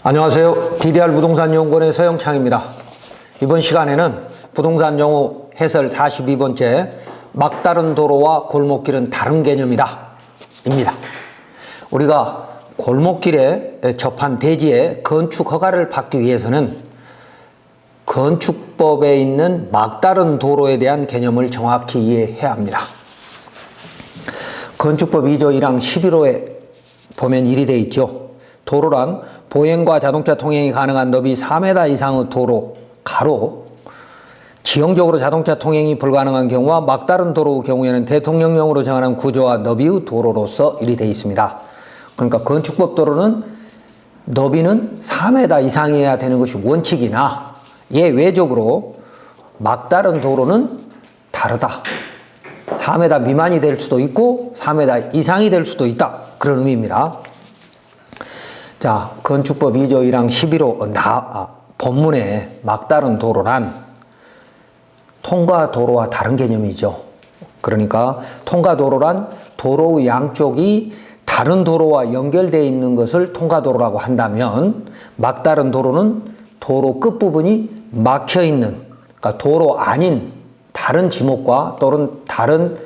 안녕하세요. DDR 부동산 연구원의 서영창입니다. 이번 시간에는 부동산 용어 해설 42번째 막다른 도로와 골목길은 다른 개념이다 입니다. 우리가 골목길에 접한 대지에 건축 허가를 받기 위해서는 건축법에 있는 막다른 도로에 대한 개념을 정확히 이해해야 합니다. 건축법 2조 1항 11호에 보면 일이 되어 있죠. 도로란 보행과 자동차 통행이 가능한 너비 4m 이상의 도로, 가로, 지형적으로 자동차 통행이 불가능한 경우와 막다른 도로의 경우에는 대통령령으로 정하는 구조와 너비의 도로로서 일이 되어 있습니다. 그러니까 건축법 도로는 너비는 4m 이상이어야 되는 것이 원칙이나 예외적으로 막다른 도로는 다르다. 4m 미만이 될 수도 있고 4m 이상이 될 수도 있다. 그런 의미입니다. 자, 건축법 2조 1항 11호 본문에 막다른 도로란 통과 도로와 다른 개념이죠. 그러니까 통과 도로란 도로의 양쪽이 다른 도로와 연결되어 있는 것을 통과 도로라고 한다면 막다른 도로는 도로 끝부분이 막혀 있는, 그러니까 도로 아닌 다른 지목과 또는 다른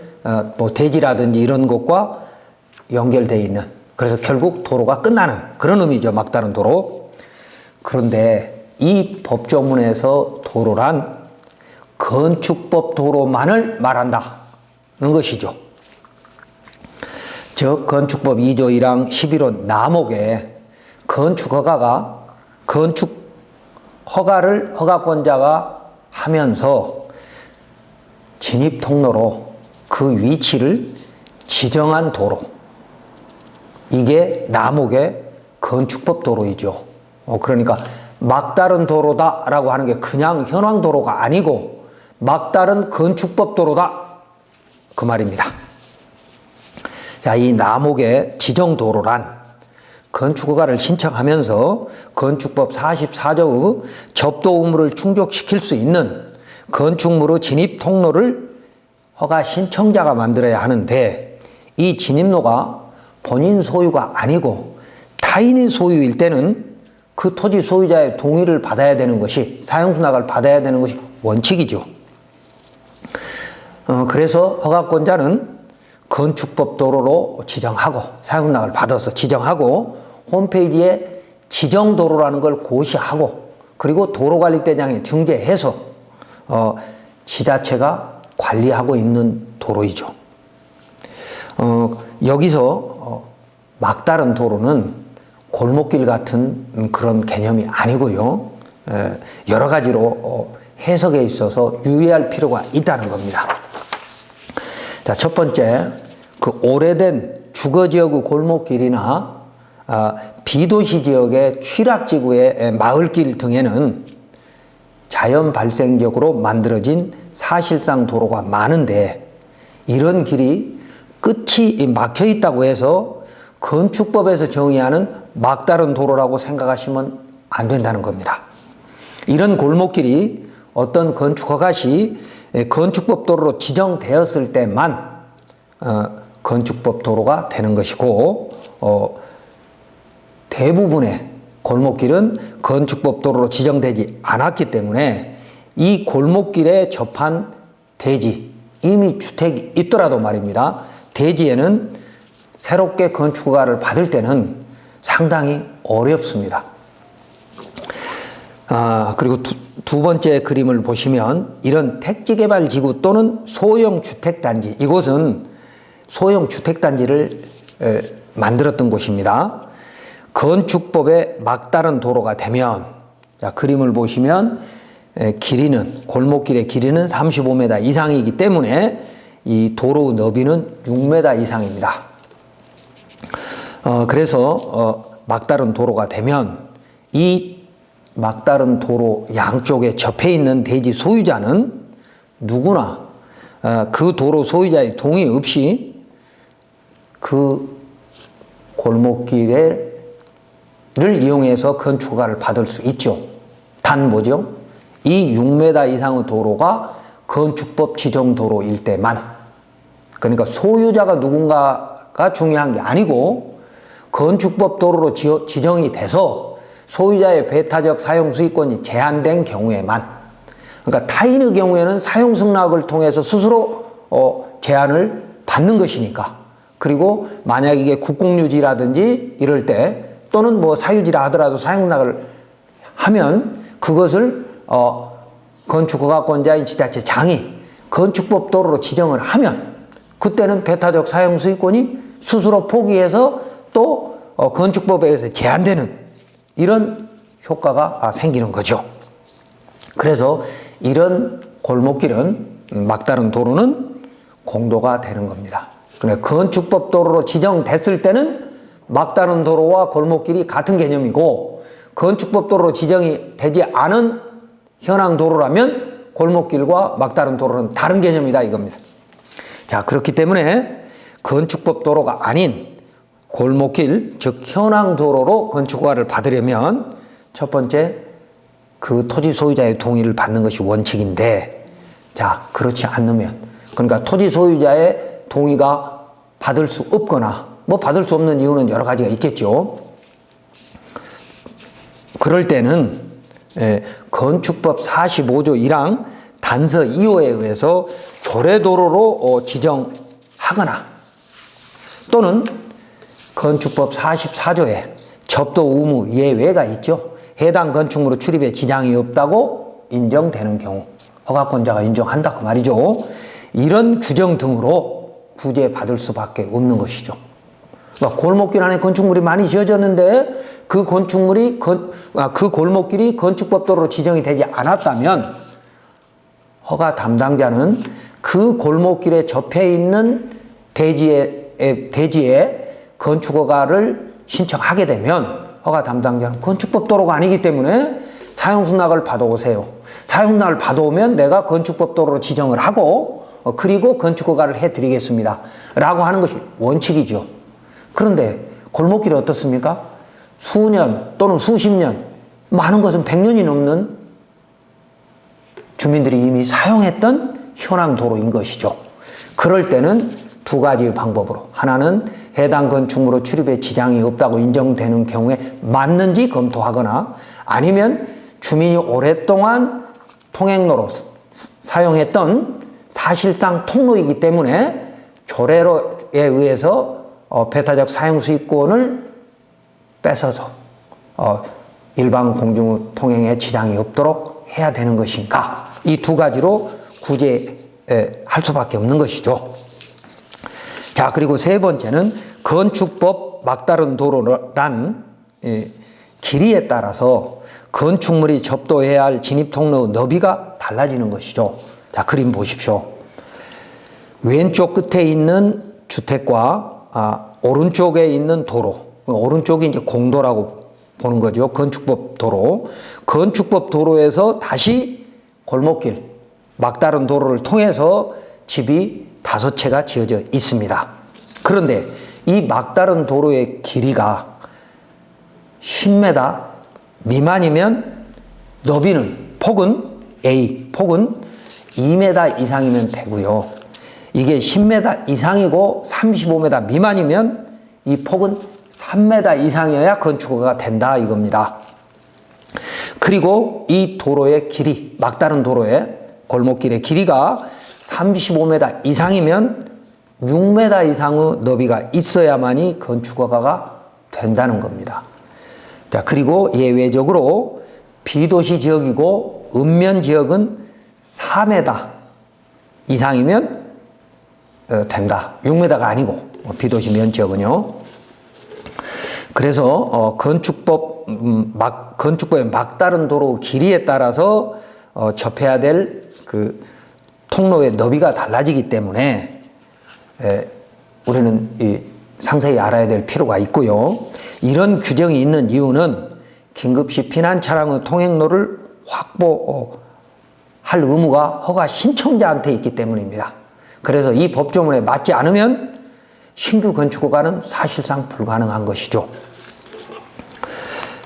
대지라든지 이런 것과 연결되어 있는, 그래서 결국 도로가 끝나는 그런 의미죠. 막다른 도로. 그런데 이 법조문에서 도로란 건축법 도로만을 말한다는 것이죠. 즉 건축법 2조 1항 11호 남목에 건축 허가를 허가권자가 하면서 진입 통로로 그 위치를 지정한 도로, 이게 남목의 건축법 도로이죠. 그러니까 막다른 도로다라고 하는 게 그냥 현황 도로가 아니고 막다른 건축법 도로다, 그 말입니다. 자, 이 남목의 지정 도로란 건축허가를 신청하면서 건축법 44조의 접도 의무를 충족시킬 수 있는 건축물의 진입 통로를 허가 신청자가 만들어야 하는데, 이 진입로가 본인 소유가 아니고 타인의 소유일 때는 그 토지 소유자의 동의를 받아야 되는 것이, 사용수납을 받아야 되는 것이 원칙이죠. 그래서 허가권자는 건축법 도로로 지정하고 사용수납을 받아서 지정하고 홈페이지에 지정도로라는 걸 고시하고, 그리고 도로관리대장에 등재해서 지자체가 관리하고 있는 도로이죠. 여기서 막다른 도로는 골목길 같은 그런 개념이 아니고요. 여러 가지로 해석에 있어서 유의할 필요가 있다는 겁니다. 자, 첫 번째, 그 오래된 주거지역의 골목길이나 비도시 지역의 취락지구의 마을길 등에는 자연 발생적으로 만들어진 사실상 도로가 많은데, 이런 길이 끝이 막혀 있다고 해서 건축법에서 정의하는 막다른 도로라고 생각하시면 안 된다는 겁니다. 이런 골목길이 어떤 건축허가 시 건축법 도로로 지정되었을 때만 건축법 도로가 되는 것이고, 대부분의 골목길은 건축법 도로로 지정되지 않았기 때문에 이 골목길에 접한 대지, 이미 주택이 있더라도 말입니다, 대지에는 새롭게 건축허가를 받을 때는 상당히 어렵습니다. 그리고 두 번째 그림을 보시면 이런 택지개발지구 또는 소형주택단지, 이곳은 소형주택단지를 만들었던 곳입니다. 건축법에 막다른 도로가 되면, 자, 그림을 보시면 길이는, 골목길의 길이는 35m 이상이기 때문에 이 도로 너비는 6m 이상입니다. 그래서 막다른 도로가 되면 이 막다른 도로 양쪽에 접해 있는 대지 소유자는 누구나 그 도로 소유자의 동의 없이 그 골목길을 이용해서 건축허가를 받을 수 있죠. 단 뭐죠? 이 6m 이상의 도로가 건축법 지정 도로일 때만. 그러니까 소유자가 누군가가 중요한 게 아니고 건축법 도로로 지정이 돼서 소유자의 배타적 사용 수익권이 제한된 경우에만, 그러니까 타인의 경우에는 사용 승낙을 통해서 스스로 제한을 받는 것이니까, 그리고 만약 이게 국공유지라든지 이럴 때 또는 뭐 사유지라 하더라도 사용 승낙을 하면 그것을 건축허가권자인 지자체 장이 건축법 도로로 지정을 하면 그때는 배타적 사용 수익권이 스스로 포기해서 또 건축법에 의해서 제한되는 이런 효과가 생기는 거죠. 그래서 이런 골목길은 막다른 도로는 공도가 되는 겁니다. 그래, 건축법 도로로 지정됐을 때는 막다른 도로와 골목길이 같은 개념이고, 건축법 도로로 지정이 되지 않은 현황 도로라면 골목길과 막다른 도로는 다른 개념이다 이겁니다. 자, 그렇기 때문에 건축법 도로가 아닌 골목길, 즉 현황 도로로 건축허가를 받으려면 첫 번째 그 토지 소유자의 동의를 받는 것이 원칙인데, 자, 그렇지 않으면, 그러니까 토지 소유자의 동의가 받을 수 없거나 뭐 받을 수 없는 이유는 여러 가지가 있겠죠. 그럴 때는 건축법 45조 1항 단서 2호에 의해서 조례도로로 지정하거나, 또는 건축법 44조에 접도 의무 예외가 있죠. 해당 건축물의 출입에 지장이 없다고 인정되는 경우, 허가권자가 인정한다 그 말이죠. 이런 규정 등으로 구제받을 수밖에 없는 것이죠. 그러니까 골목길 안에 건축물이 많이 지어졌는데 그 건축물이 그 골목길이 건축법 도로로 지정이 되지 않았다면 허가 담당자는 그 골목길에 접해 있는 대지에 건축허가를 신청하게 되면 허가 담당자는 건축법 도로가 아니기 때문에 사용승낙을 받아오세요. 사용승낙을 받아오면 내가 건축법 도로로 지정을 하고 그리고 건축허가를 해드리겠습니다 라고 하는 것이 원칙이죠. 그런데 골목길이 어떻습니까? 수년 또는 수십 년, 많은 것은 100년이 넘는 주민들이 이미 사용했던 현황 도로인 것이죠. 그럴 때는 두 가지의 방법으로, 하나는 해당 건축물의 출입에 지장이 없다고 인정되는 경우에 맞는지 검토하거나, 아니면 주민이 오랫동안 통행로로 사용했던 사실상 통로이기 때문에 조례에 의해서 배타적 사용 수익권을 뺏어서 일반 공중 통행에 지장이 없도록 해야 되는 것인가, 이 두 가지로 구제할 수밖에 없는 것이죠. 자, 그리고 세 번째는 건축법 막다른 도로란 길이에 따라서 건축물이 접도해야 할 진입통로 너비가 달라지는 것이죠. 자, 그림 보십시오. 왼쪽 끝에 있는 주택과 오른쪽에 있는 도로, 오른쪽이 이제 공도라고 보는 거죠. 건축법 도로. 건축법 도로에서 다시 골목길, 막다른 도로를 통해서 집이 5채가 지어져 있습니다. 그런데 이 막다른 도로의 길이가 10m 미만이면 너비는, 폭은 A, 폭은 2m 이상이면 되고요. 이게 10m 이상이고 35m 미만이면 이 폭은 3m 이상이어야 건축허가가 된다 이겁니다. 그리고 이 도로의 길이, 막다른 도로의 골목길의 길이가 35m 이상이면 6m 이상의 너비가 있어야만이 건축허가가 된다는 겁니다. 자, 그리고 예외적으로 비도시 지역이고 읍면 지역은 4m 이상이면 된다. 6m가 아니고, 비도시 면 지역은요. 그래서 건축법의 막다른 도로 길이에 따라서 접해야 될 그 통로의 너비가 달라지기 때문에 우리는 상세히 알아야 될 필요가 있고요. 이런 규정이 있는 이유는 긴급시 피난 차량의 통행로를 확보할 의무가 허가 신청자한테 있기 때문입니다. 그래서 이 법조문에 맞지 않으면 신규 건축허가는 사실상 불가능한 것이죠.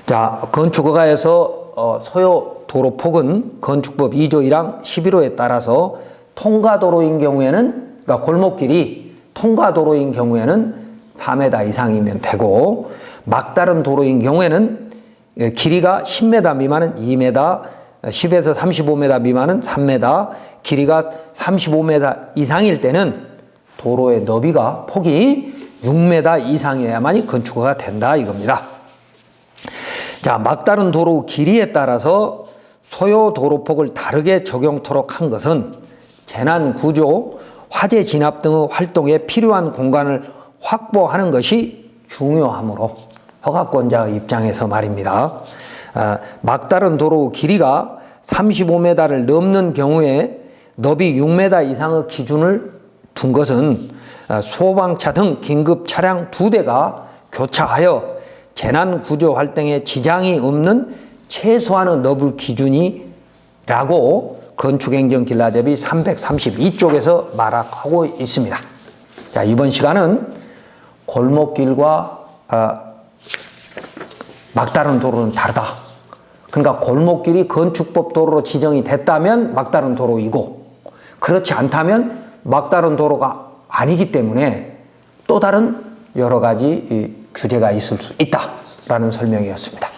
자, 건축허가에서 소요 도로 폭은 건축법 2조 1항 11호에 따라서 통과도로인 경우에는, 그러니까 골목길이 통과도로인 경우에는 4m 이상이면 되고, 막다른 도로인 경우에는 길이가 10m 미만은 2m, 10에서 35m 미만은 3m, 길이가 35m 이상일 때는 도로의 너비가 폭이 6m 이상이어야만이 건축허가 된다 이겁니다. 자, 막다른 도로 길이에 따라서 소요 도로폭을 다르게 적용토록 한 것은 재난 구조, 화재 진압 등의 활동에 필요한 공간을 확보하는 것이 중요하므로 허가권자의 입장에서 말입니다. 막다른 도로 길이가 35m를 넘는 경우에 너비 6m 이상의 기준을 둔 것은 소방차 등 긴급 차량 2대가 교차하여 재난 구조 활동에 지장이 없는 최소한의 너비 기준이라고 건축행정길라제비 332쪽에서 말하고 있습니다. 자, 이번 시간은 골목길과 막다른 도로는 다르다. 그러니까 골목길이 건축법 도로로 지정이 됐다면 막다른 도로이고, 그렇지 않다면 막다른 도로가 아니기 때문에 또 다른 여러 가지 규제가 있을 수 있다라는 설명이었습니다.